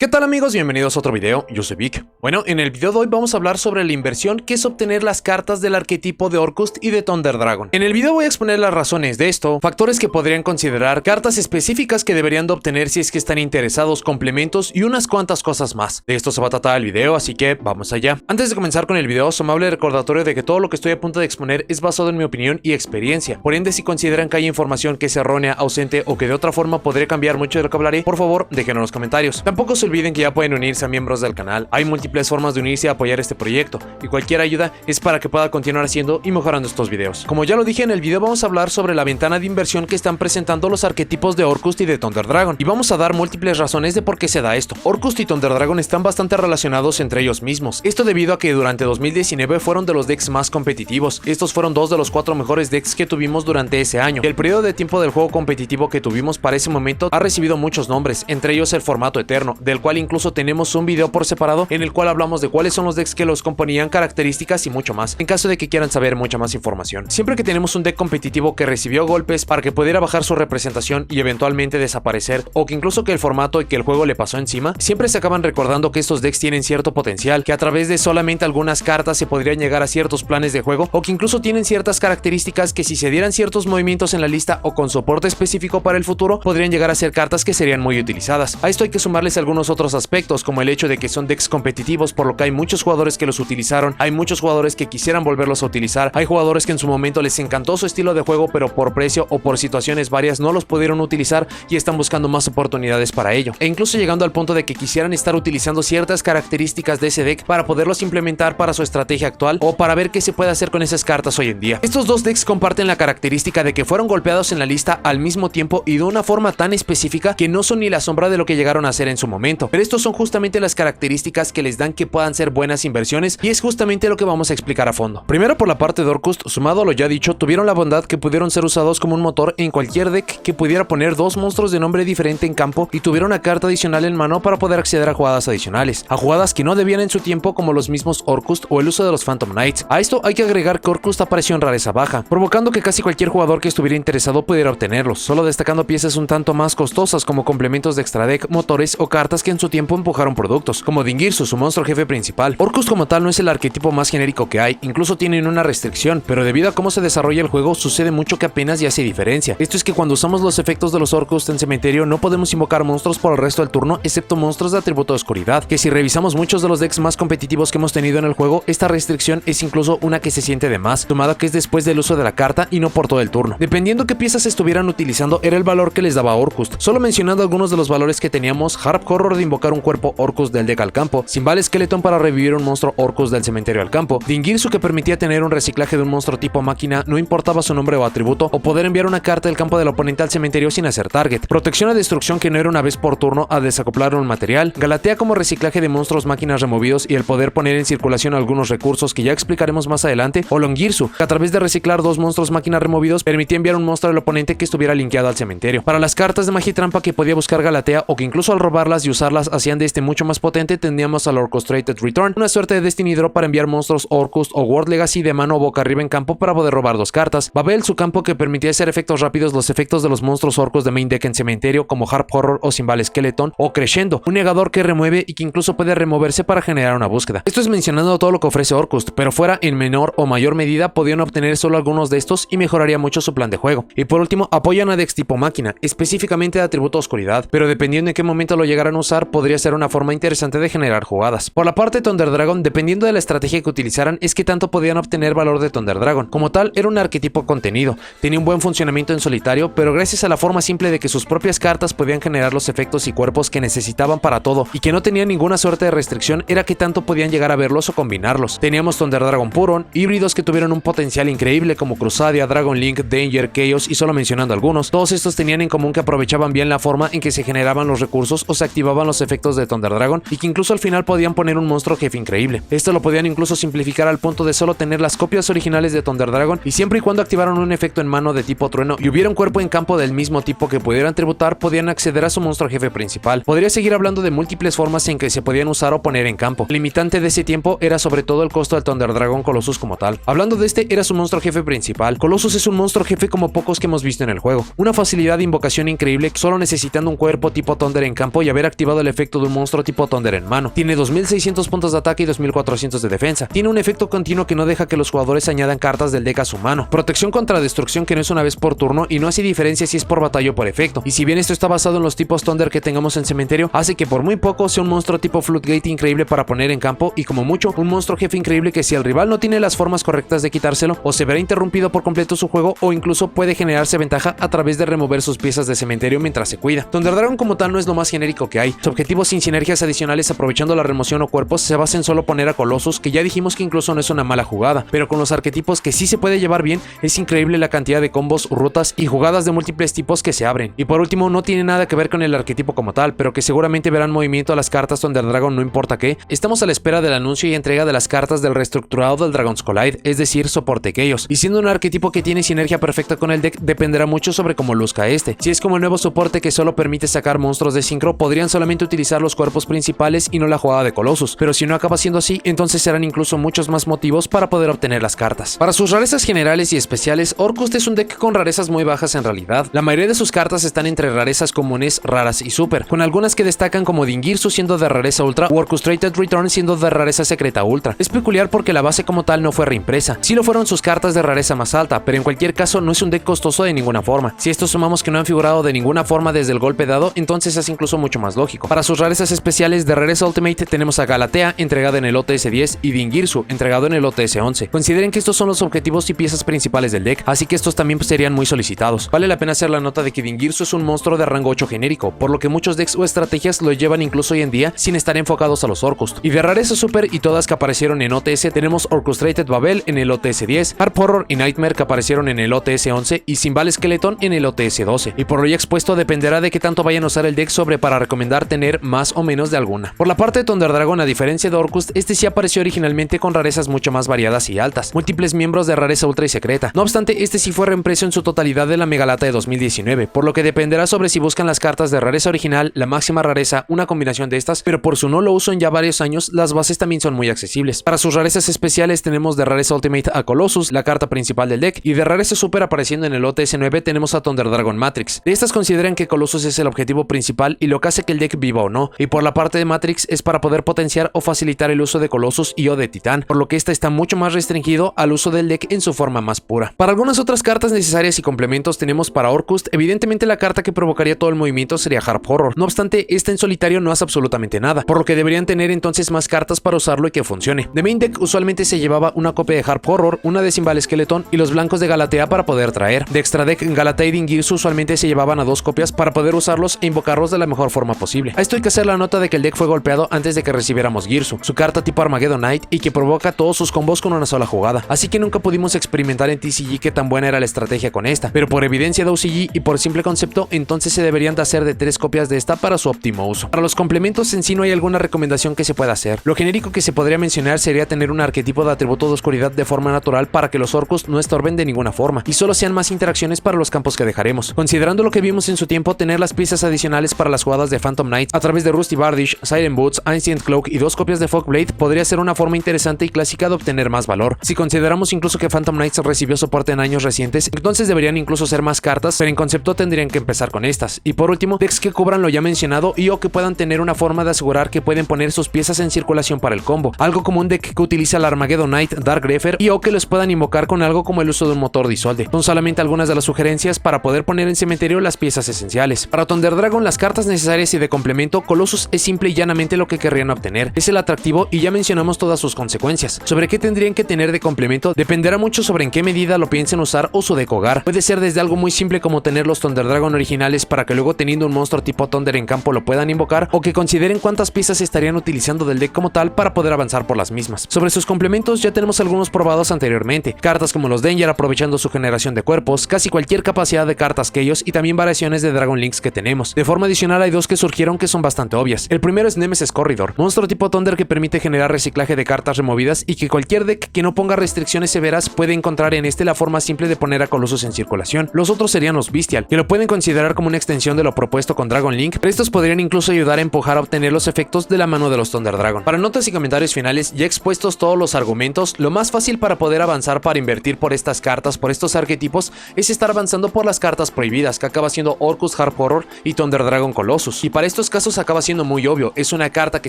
¿Qué tal amigos? Bienvenidos a otro video, yo soy Vic. Bueno, en el video de hoy vamos a hablar sobre la inversión que es obtener las cartas del arquetipo de Orcust y de Thunder Dragon. En el video voy a exponer las razones de esto, factores que podrían considerar, cartas específicas que deberían de obtener si es que están interesados, complementos y unas cuantas cosas más. De esto se va a tratar el video, así que vamos allá. Antes de comenzar con el video, su amable recordatorio de que todo lo que estoy a punto de exponer es basado en mi opinión y experiencia. Por ende, si consideran que hay información que es errónea, ausente o que de otra forma podría cambiar mucho de lo que hablaré, por favor, déjenlo en los comentarios. Tampoco se olviden que ya pueden unirse a miembros del canal. Hay múltiples formas de unirse a apoyar este proyecto, y cualquier ayuda es para que pueda continuar haciendo y mejorando estos videos. Como ya lo dije en el video, vamos a hablar sobre la ventana de inversión que están presentando los arquetipos de Orcust y de Thunder Dragon, y vamos a dar múltiples razones de por qué se da esto. Orcust y Thunder Dragon están bastante relacionados entre ellos mismos, esto debido a que durante 2019 fueron de los decks más competitivos. Estos fueron dos de los 4 mejores decks que tuvimos durante ese año, y el periodo de tiempo del juego competitivo que tuvimos para ese momento ha recibido muchos nombres, entre ellos el formato eterno, del cual incluso tenemos un video por separado en el cual hablamos de cuáles son los decks que los componían, características y mucho más, en caso de que quieran saber mucha más información. Siempre que tenemos un deck competitivo que recibió golpes para que pudiera bajar su representación y eventualmente desaparecer, o que incluso que el formato y que el juego le pasó encima, siempre se acaban recordando que estos decks tienen cierto potencial, que a través de solamente algunas cartas se podrían llegar a ciertos planes de juego, o que incluso tienen ciertas características que si se dieran ciertos movimientos en la lista o con soporte específico para el futuro, podrían llegar a ser cartas que serían muy utilizadas. A esto hay que sumarles algunos otros aspectos, como el hecho de que son decks competitivos, por lo que hay muchos jugadores que los utilizaron, hay muchos jugadores que quisieran volverlos a utilizar, hay jugadores que en su momento les encantó su estilo de juego, pero por precio o por situaciones varias no los pudieron utilizar y están buscando más oportunidades para ello, e incluso llegando al punto de que quisieran estar utilizando ciertas características de ese deck para poderlos implementar para su estrategia actual o para ver qué se puede hacer con esas cartas hoy en día. Estos dos decks comparten la característica de que fueron golpeados en la lista al mismo tiempo y de una forma tan específica que no son ni la sombra de lo que llegaron a hacer en su momento, pero estos son justamente las características que les dan que puedan ser buenas inversiones, y es justamente lo que vamos a explicar a fondo. Primero, por la parte de Orcust, sumado a lo ya dicho, tuvieron la bondad que pudieron ser usados como un motor en cualquier deck que pudiera poner dos monstruos de nombre diferente en campo y tuviera una carta adicional en mano para poder acceder a jugadas adicionales, a jugadas que no debían en su tiempo, como los mismos Orcust o el uso de los Phantom Knights. A esto hay que agregar que Orcust apareció en rareza baja, provocando que casi cualquier jugador que estuviera interesado pudiera obtenerlos, solo destacando piezas un tanto más costosas como complementos de extra deck, motores o cartas que en su tiempo empujaron productos, como Dingirsu, su monstruo jefe principal. Orcust como tal no es el arquetipo más genérico que hay, incluso tienen una restricción, pero debido a cómo se desarrolla el juego sucede mucho que apenas ya hace diferencia. Esto es que cuando usamos los efectos de los Orcust en cementerio no podemos invocar monstruos por el resto del turno, excepto monstruos de atributo de oscuridad, que si revisamos muchos de los decks más competitivos que hemos tenido en el juego, esta restricción es incluso una que se siente de más, tomada que es después del uso de la carta y no por todo el turno. Dependiendo qué piezas estuvieran utilizando era el valor que les daba Orcust. Solo mencionando algunos de los valores que teníamos: Harp Horror de invocar un cuerpo Orcust del deck al campo, Symbal Skeleton para revivir un monstruo Orcust del cementerio al campo, Dingirsu que permitía tener un reciclaje de un monstruo tipo máquina, no importaba su nombre o atributo, o poder enviar una carta del campo del oponente al cementerio sin hacer target, protección a destrucción que no era una vez por turno a desacoplar un material, Galatea como reciclaje de monstruos máquinas removidos y el poder poner en circulación algunos recursos que ya explicaremos más adelante, o Longirsu que a través de reciclar dos monstruos máquinas removidos permitía enviar un monstruo del oponente que estuviera linkeado al cementerio. Para las cartas de magia y trampa que podía buscar Galatea, o que incluso al robarlas y usarlas hacían de este mucho más potente, teníamos al Orchestrated Return, una suerte de Destiny Draw para enviar monstruos Orcust o World Legacy de mano o boca arriba en campo para poder robar dos cartas, Babel, su campo que permitía hacer efectos rápidos los efectos de los monstruos Orcust de main deck en cementerio como Harp Horror o Symbal Skeleton, o Crescendo, un negador que remueve y que incluso puede removerse para generar una búsqueda. Esto es mencionando todo lo que ofrece Orcust, pero fuera en menor o mayor medida podían obtener solo algunos de estos y mejoraría mucho su plan de juego. Y por último, apoyan a decks tipo máquina, específicamente de atributo oscuridad, pero dependiendo en qué momento lo llegaran a usar podría ser una forma interesante de generar jugadas. Por la parte de Thunder Dragon, dependiendo de la estrategia que utilizaran es que tanto podían obtener valor de Thunder Dragon. Como tal, era un arquetipo contenido, tenía un buen funcionamiento en solitario, pero gracias a la forma simple de que sus propias cartas podían generar los efectos y cuerpos que necesitaban para todo y que no tenían ninguna suerte de restricción, era que tanto podían llegar a verlos o combinarlos. Teníamos Thunder Dragon Puron, híbridos que tuvieron un potencial increíble como Crusadia, Dragon Link, Danger, Chaos y solo mencionando algunos. Todos estos tenían en común que aprovechaban bien la forma en que se generaban los recursos o se activaban los efectos de Thunder Dragon, y que incluso al final podían poner un monstruo jefe increíble. Esto lo podían incluso simplificar al punto de solo tener las copias originales de Thunder Dragon, y siempre y cuando activaran un efecto en mano de tipo trueno y hubiera un cuerpo en campo del mismo tipo que pudieran tributar, podían acceder a su monstruo jefe principal. Podría seguir hablando de múltiples formas en que se podían usar o poner en campo. El limitante de ese tiempo era sobre todo el costo del Thunder Dragon Colossus como tal. Hablando de este, era su monstruo jefe principal. Colossus es un monstruo jefe como pocos que hemos visto en el juego. Una facilidad de invocación increíble, solo necesitando un cuerpo tipo Thunder en campo y haber activado activado el efecto de un monstruo tipo Thunder en mano. Tiene 2600 puntos de ataque y 2400 de defensa. Tiene un efecto continuo que no deja que los jugadores añadan cartas del deck a su mano. Protección contra destrucción que no es una vez por turno y no hace diferencia si es por batalla o por efecto. Y si bien esto está basado en los tipos Thunder que tengamos en cementerio, hace que por muy poco sea un monstruo tipo Floodgate increíble para poner en campo y como mucho un monstruo jefe increíble que si el rival no tiene las formas correctas de quitárselo o se verá interrumpido por completo su juego o incluso puede generarse ventaja a través de remover sus piezas de cementerio mientras se cuida. Thunder Dragon como tal no es lo más genérico que hay. Su objetivo sin sinergias adicionales aprovechando la remoción o cuerpos se basa en solo poner a Colossus, que ya dijimos que incluso no es una mala jugada, pero con los arquetipos que sí se puede llevar bien es increíble la cantidad de combos, rutas y jugadas de múltiples tipos que se abren. Y por último, no tiene nada que ver con el arquetipo como tal, pero que seguramente verán movimiento a las cartas Thunder Dragon no importa qué. Estamos a la espera del anuncio y entrega de las cartas del reestructurado del Dragon's Collide, es decir, soporte Chaos. Y siendo un arquetipo que tiene sinergia perfecta con el deck, dependerá mucho sobre cómo luzca este. Si es como el nuevo soporte que solo permite sacar monstruos de sincro, podrían solamente utilizar los cuerpos principales y no la jugada de Colossus, pero si no acaba siendo así, entonces serán incluso muchos más motivos para poder obtener las cartas. Para sus rarezas generales y especiales, Orcust es un deck con rarezas muy bajas en realidad. La mayoría de sus cartas están entre rarezas comunes, raras y super, con algunas que destacan como Dingirsu siendo de rareza ultra o Orchestrated Return siendo de rareza secreta ultra. Es peculiar porque la base como tal no fue reimpresa, sí lo fueron sus cartas de rareza más alta, pero en cualquier caso no es un deck costoso de ninguna forma. Si esto sumamos que no han figurado de ninguna forma desde el golpe dado, entonces es incluso mucho más lógico. Para sus rarezas especiales de rareza Ultimate tenemos a Galatea, entregada en el OTS 10, y Dingirsu, entregado en el OTS 11. Consideren que estos son los objetivos y piezas principales del deck, así que estos también serían muy solicitados. Vale la pena hacer la nota de que Dingirsu es un monstruo de rango 8 genérico, por lo que muchos decks o estrategias lo llevan incluso hoy en día sin estar enfocados a los Orcust. Y de rareza super y todas que aparecieron en OTS tenemos Orchestrated Babel en el OTS 10, Harp Horror y Nightmare que aparecieron en el OTS 11 y Symbal Skeleton en el OTS 12. Y por lo ya expuesto dependerá de qué tanto vayan a usar el deck sobre para recomendar tener más o menos de alguna. Por la parte de Thunder Dragon, a diferencia de Orcust, este sí apareció originalmente con rarezas mucho más variadas y altas, múltiples miembros de rareza ultra y secreta. No obstante, este sí fue reimpreso en su totalidad de la Megalata de 2019, por lo que dependerá sobre si buscan las cartas de rareza original, la máxima rareza, una combinación de estas, pero por su no lo uso en ya varios años, las bases también son muy accesibles. Para sus rarezas especiales tenemos de rareza Ultimate a Colossus, la carta principal del deck, y de rareza super apareciendo en el OTS 9 tenemos a Thunder Dragon Matrix. De estas consideran que Colossus es el objetivo principal y lo que hace que el deck viva o no, y por la parte de Matrix es para poder potenciar o facilitar el uso de Colossus y o de Titán, por lo que esta está mucho más restringido al uso del deck en su forma más pura. Para algunas otras cartas necesarias y complementos tenemos para Orcust, evidentemente la carta que provocaría todo el movimiento sería Harp Horror. No obstante, esta en solitario no hace absolutamente nada, por lo que deberían tener entonces más cartas para usarlo y que funcione. De main deck usualmente se llevaba una copia de Harp Horror, una de Symbal Skeleton y los blancos de Galatea para poder traer. De extra deck, Galatea y Dingirsu usualmente se llevaban a dos copias para poder usarlos e invocarlos de la mejor forma posible. A esto hay que hacer la nota de que el deck fue golpeado antes de que recibiéramos Girsu, su carta tipo Armageddon Knight y que provoca todos sus combos con una sola jugada, así que nunca pudimos experimentar en TCG qué tan buena era la estrategia con esta, pero por evidencia de OCG y por simple concepto, entonces se deberían de hacer de 3 copias de esta para su óptimo uso. Para los complementos en sí no hay alguna recomendación que se pueda hacer. Lo genérico que se podría mencionar sería tener un arquetipo de atributo de oscuridad de forma natural para que los Orcust no estorben de ninguna forma y solo sean más interacciones para los campos que dejaremos. Considerando lo que vimos en su tiempo, tener las piezas adicionales para las jugadas de Phantom Knight a través de Rusty Bardish, Siren Boots, Ancient Cloak y 2 copias de Fogblade podría ser una forma interesante y clásica de obtener más valor. Si consideramos incluso que Phantom Knights recibió soporte en años recientes, entonces deberían incluso ser más cartas, pero en concepto tendrían que empezar con estas. Y por último, decks que cubran lo ya mencionado y o que puedan tener una forma de asegurar que pueden poner sus piezas en circulación para el combo, algo como un deck que utiliza la Armageddon Knight, Dark Grepher y o que los puedan invocar con algo como el uso de un motor disolde. Son solamente algunas de las sugerencias para poder poner en cementerio las piezas esenciales. Para Thunder Dragon, las cartas necesarias y de complemento, Colossus es simple y llanamente lo que querrían obtener. Es el atractivo y ya mencionamos todas sus consecuencias. Sobre qué tendrían que tener de complemento dependerá mucho sobre en qué medida lo piensen usar o su deck hogar. Puede ser desde algo muy simple como tener los Thunder Dragon originales para que luego teniendo un monstruo tipo Thunder en campo lo puedan invocar, o que consideren cuántas piezas estarían utilizando del deck como tal para poder avanzar por las mismas. Sobre sus complementos ya tenemos algunos probados anteriormente, cartas como los Danger aprovechando su generación de cuerpos, casi cualquier capacidad de cartas que ellos y también variaciones de Dragon Links que tenemos. De forma adicional hay dos que surgieron que son bastante obvias. El primero es Nemesis Corridor, monstruo tipo Thunder que permite generar reciclaje de cartas removidas y que cualquier deck que no ponga restricciones severas puede encontrar en este la forma simple de poner a Colossus en circulación. Los otros serían los Bestial, que lo pueden considerar como una extensión de lo propuesto con Dragon Link, pero estos podrían incluso ayudar a empujar a obtener los efectos de la mano de los Thunder Dragon. Para notas y comentarios finales, ya expuestos todos los argumentos, lo más fácil para poder avanzar para invertir por estas cartas, por estos arquetipos, es estar avanzando por las cartas prohibidas, que acaba siendo Orcust, Harp Horror y Thunder Dragon Colossus. Y para esto estos casos acaba siendo muy obvio, es una carta que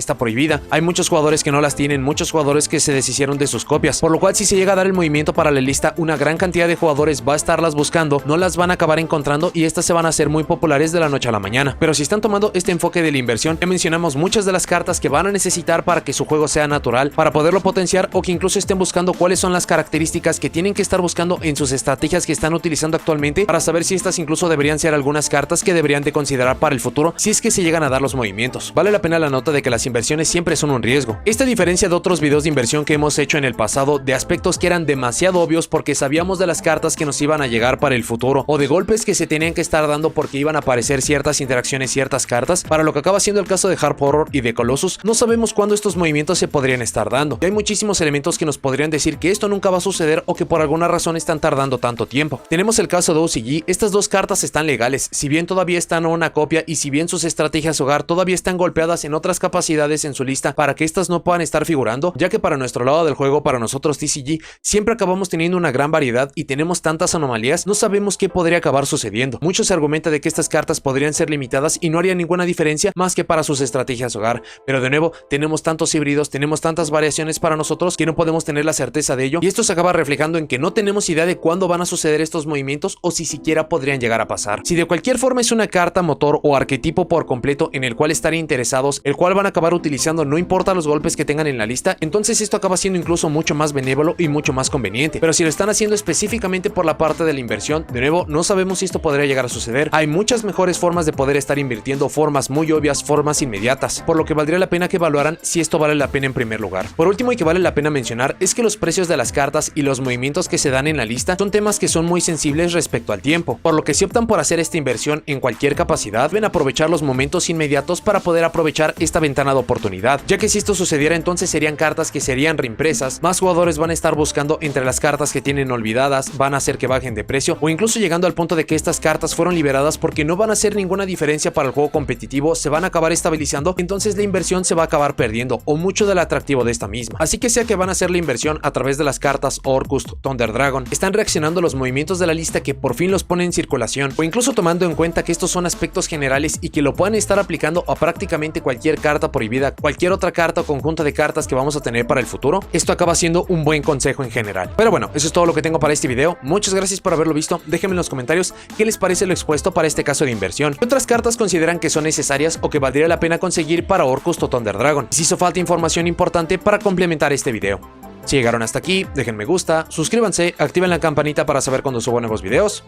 está prohibida, hay muchos jugadores que no las tienen, muchos jugadores que se deshicieron de sus copias, por lo cual si se llega a dar el movimiento paralelista, una gran cantidad de jugadores va a estarlas buscando, no las van a acabar encontrando y estas se van a hacer muy populares de la noche a la mañana. Pero si están tomando este enfoque de la inversión, ya mencionamos muchas de las cartas que van a necesitar para que su juego sea natural, para poderlo potenciar, o que incluso estén buscando cuáles son las características que tienen que estar buscando en sus estrategias que están utilizando actualmente, para saber si estas incluso deberían ser algunas cartas que deberían de considerar para el futuro si es que se llegan a dar los movimientos. Vale la pena la nota de que las inversiones siempre son un riesgo. Esta diferencia de otros videos de inversión que hemos hecho en el pasado, de aspectos que eran demasiado obvios porque sabíamos de las cartas que nos iban a llegar para el futuro, o de golpes que se tenían que estar dando porque iban a aparecer ciertas interacciones, ciertas cartas, para lo que acaba siendo el caso de Harp Horror y de Colossus, no sabemos cuándo estos movimientos se podrían estar dando. Y hay muchísimos elementos que nos podrían decir que esto nunca va a suceder o que por alguna razón están tardando tanto tiempo. Tenemos el caso de OCG, estas dos cartas están legales, si bien todavía están a una copia y si bien sus estrategias hogar todavía están golpeadas en otras capacidades en su lista para que estas no puedan estar figurando, ya que para nuestro lado del juego, para nosotros TCG, siempre acabamos teniendo una gran variedad y tenemos tantas anomalías, no sabemos qué podría acabar sucediendo. Mucho se argumenta de que estas cartas podrían ser limitadas y no haría ninguna diferencia más que para sus estrategias hogar, pero de nuevo tenemos tantos híbridos, tenemos tantas variaciones para nosotros que no podemos tener la certeza de ello, y esto se acaba reflejando en que no tenemos idea de cuándo van a suceder estos movimientos o si siquiera podrían llegar a pasar. Si de cualquier forma es una carta, motor o arquetipo por completo en el cual estar interesados, el cual van a acabar utilizando no importa los golpes que tengan en la lista, entonces esto acaba siendo incluso mucho más benévolo y mucho más conveniente. Pero si lo están haciendo específicamente por la parte de la inversión, de nuevo no sabemos si esto podría llegar a suceder. Hay muchas mejores formas de poder estar invirtiendo, formas muy obvias, formas inmediatas, por lo que valdría la pena que evaluaran si esto vale la pena en primer lugar. Por último, y que vale la pena mencionar, es que los precios de las cartas y los movimientos que se dan en la lista son temas que son muy sensibles respecto al tiempo, por lo que si optan por hacer esta inversión en cualquier capacidad, deben aprovechar los momentos inmediatos para poder aprovechar esta ventana de oportunidad, ya que si esto sucediera entonces serían cartas que serían reimpresas, más jugadores van a estar buscando entre las cartas que tienen olvidadas, van a hacer que bajen de precio, o incluso llegando al punto de que estas cartas fueron liberadas porque no van a hacer ninguna diferencia para el juego competitivo, se van a acabar estabilizando, entonces la inversión se va a acabar perdiendo, o mucho del atractivo de esta misma. Así que sea que van a hacer la inversión a través de las cartas Orcust, Thunder Dragon, están reaccionando a los movimientos de la lista que por fin los ponen en circulación, o incluso tomando en cuenta que estos son aspectos generales y que lo puedan estar aplicando a prácticamente cualquier carta prohibida, cualquier otra carta o conjunto de cartas que vamos a tener para el futuro, esto acaba siendo un buen consejo en general. Pero bueno, eso es todo lo que tengo para este video. Muchas gracias por haberlo visto. Déjenme en los comentarios qué les parece lo expuesto para este caso de inversión. ¿Qué otras cartas consideran que son necesarias o que valdría la pena conseguir para Orcust o Thunder Dragon? Si hizo falta información importante para complementar este video. Si llegaron hasta aquí, dejen me gusta, suscríbanse, activen la campanita para saber cuando subo nuevos videos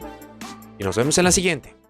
y nos vemos en la siguiente.